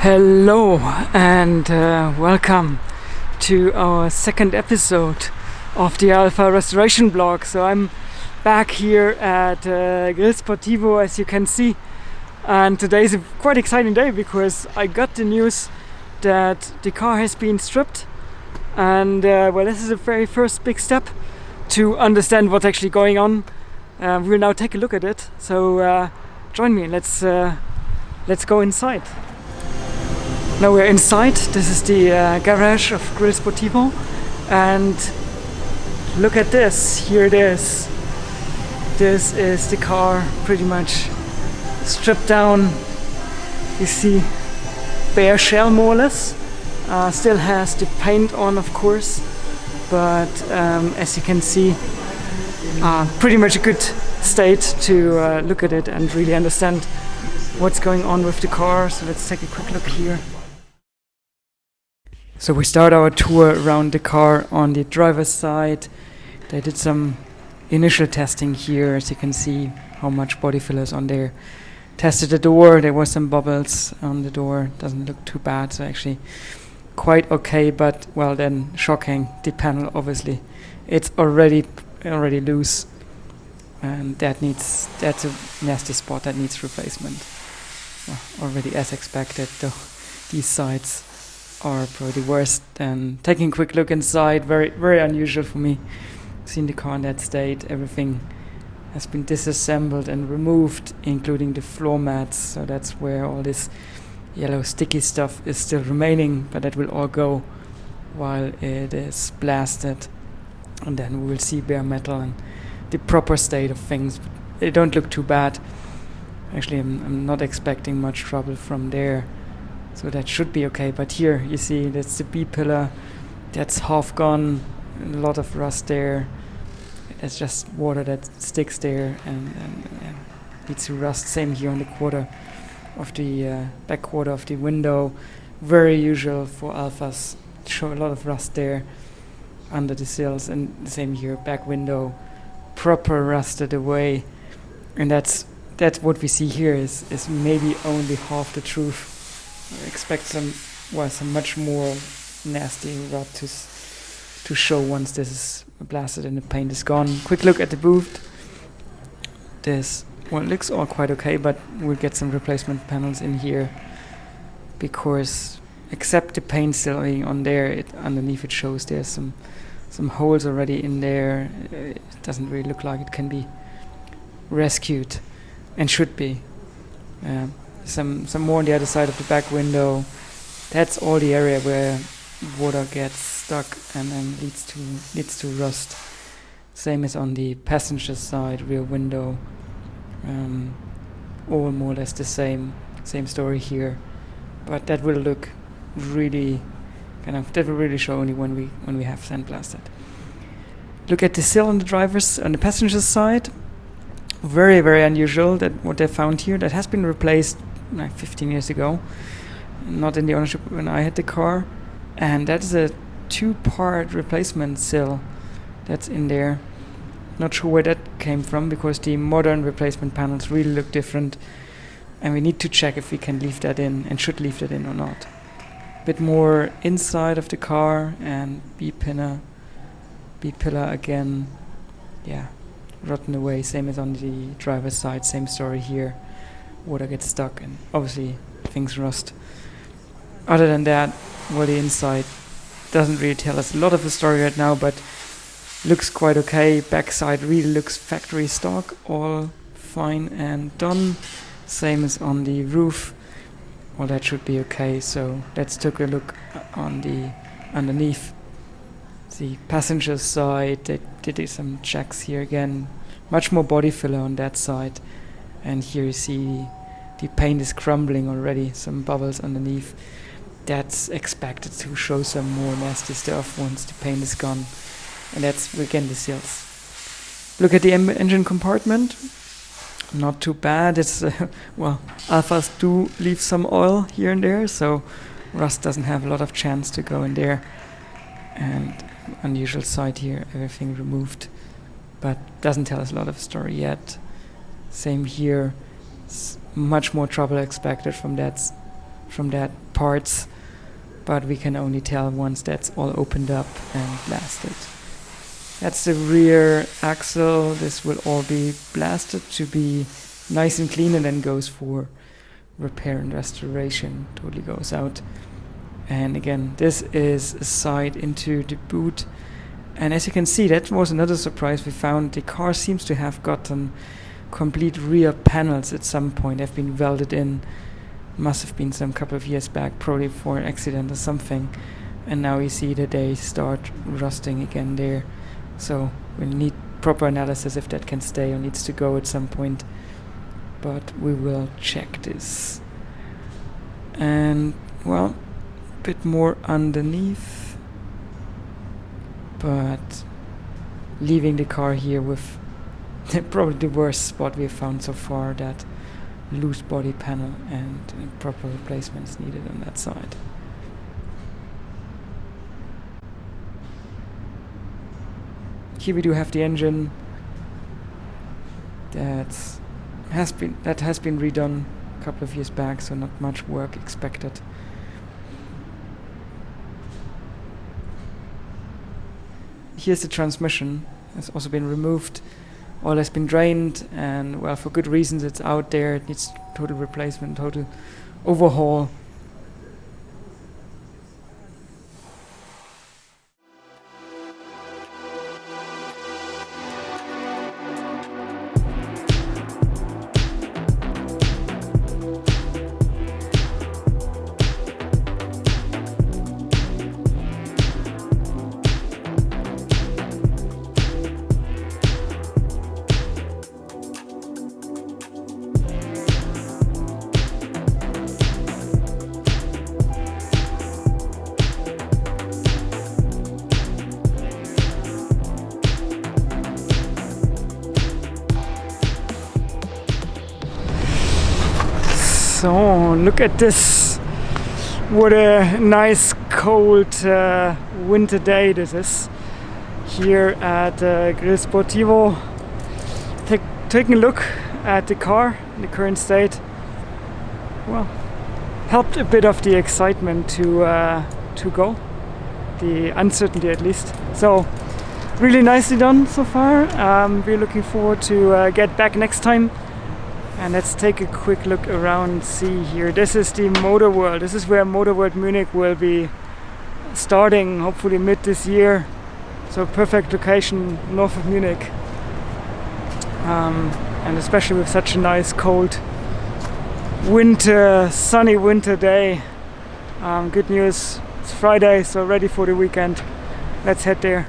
Hello and welcome to our second episode of the Alfa Restoration blog. So I'm back here at Grill Sportivo, as you can see, and today is a quite exciting day because I got the news that the car has been stripped, and this is the very first big step to understand what's actually going on. We'll now take a look at it, so join me. Let's go inside. Now we're inside. This is the garage of Grill Sportivo, and look at this. Here it is. This is the car pretty much stripped down. You see bare shell more or less. Still has the paint on, of course, but as you can see, pretty much a good state to look at it and really understand what's going on with the car. So let's take a quick look here. So we start our tour around the car on the driver's side. They did some initial testing here, as you can see how much body filler is on there. Tested the door, there was some bubbles on the door, doesn't look too bad, so actually quite okay, but well then shocking, the panel obviously, it's already loose, and that's a nasty spot that needs replacement. Well, already as expected though, these sides are probably worse. Than taking a quick look inside, very very unusual for me. Seeing the car in that state, everything has been disassembled and removed, including the floor mats, so that's where all this yellow sticky stuff is still remaining, but that will all go while it is blasted, and then we will see bare metal and the proper state of things. They don't look too bad. Actually, I'm not expecting much trouble from there, so that should be okay. But here you see that's the B pillar, that's half gone, a lot of rust there. That's just water that sticks there and needs to rust. Same here on the quarter of the back quarter of the window. Very usual for Alfas, show a lot of rust there under the sills, and the same here, back window, proper rusted away. And that's what we see here is maybe only half the truth. I expect some much more nasty rot to show once this is blasted and the paint is gone. Quick look at the boot. This looks all quite okay, but we'll get some replacement panels in here because except the paint still being on there, underneath it shows there's some holes already in there. It doesn't really look like it can be rescued, and should be. Some more on the other side of the back window. That's all the area where water gets stuck and then leads to rust. Same as on the passenger side, rear window. All more or less the same story here, but that will look really that will really show only when we have sandblasted. Look at the sill on the passenger side. Very very unusual that what they found here. That has been replaced like 15 years ago, not in the ownership when I had the car, and that is a 2-part replacement sill that's in there. Not sure where that came from because the modern replacement panels really look different, and we need to check if we can leave that in and should leave that in or not. Bit more inside of the car, and B pillar again, yeah, rotten away, same as on the driver's side. Same story here, water gets stuck and obviously things rust. Other than that, well, the inside doesn't really tell us a lot of the story right now, but looks quite okay. Backside really looks factory stock, all fine and done. Same as on the roof. Well, that should be okay. So let's take a look on the underneath. The passenger side, they did some checks here again. Much more body filler on that side, and here you see the paint is crumbling already. Some bubbles underneath. That's expected to show some more nasty stuff once the paint is gone. And that's again the seals. Look at the engine compartment. Not too bad. It's Alfas do leave some oil here and there, so rust doesn't have a lot of chance to go in there. And unusual side here, everything removed, but doesn't tell us a lot of story yet. Same here. Much more trouble expected from from that parts, but we can only tell once that's all opened up and blasted. That's the rear axle. This will all be blasted to be nice and clean, and then goes for repair and restoration. Totally goes out. And again, this is a side into the boot. And as you can see, that was another surprise we found. The car seems to have gotten complete rear panels at some point. They've been welded in. Must have been some couple of years back, probably for an accident or something. And now you see that they start rusting again there. So we'll need proper analysis if that can stay or needs to go at some point. But we will check this. And, well, a bit more underneath. But leaving the car here with probably the worst spot we've found so far, that loose body panel, and proper replacements needed on that side. Here we do have the engine that has been redone a couple of years back, so not much work expected. Here's the transmission. It's also been removed. Oil has been drained, and well, for good reasons it's out there. It needs total replacement, total overhaul. So look at this. What a nice cold winter day this is here at Grill Sportivo. Taking a look at the car in the current state. Well, helped a bit of the excitement to go, the uncertainty at least. So really nicely done so far. We're looking forward to get back next time. And let's take a quick look around, see here. This is the Motor World. This is where Motor World Munich will be starting, hopefully mid this year. So perfect location north of Munich. And especially with such a nice cold winter, sunny winter day. Good news, it's Friday, so ready for the weekend. Let's head there.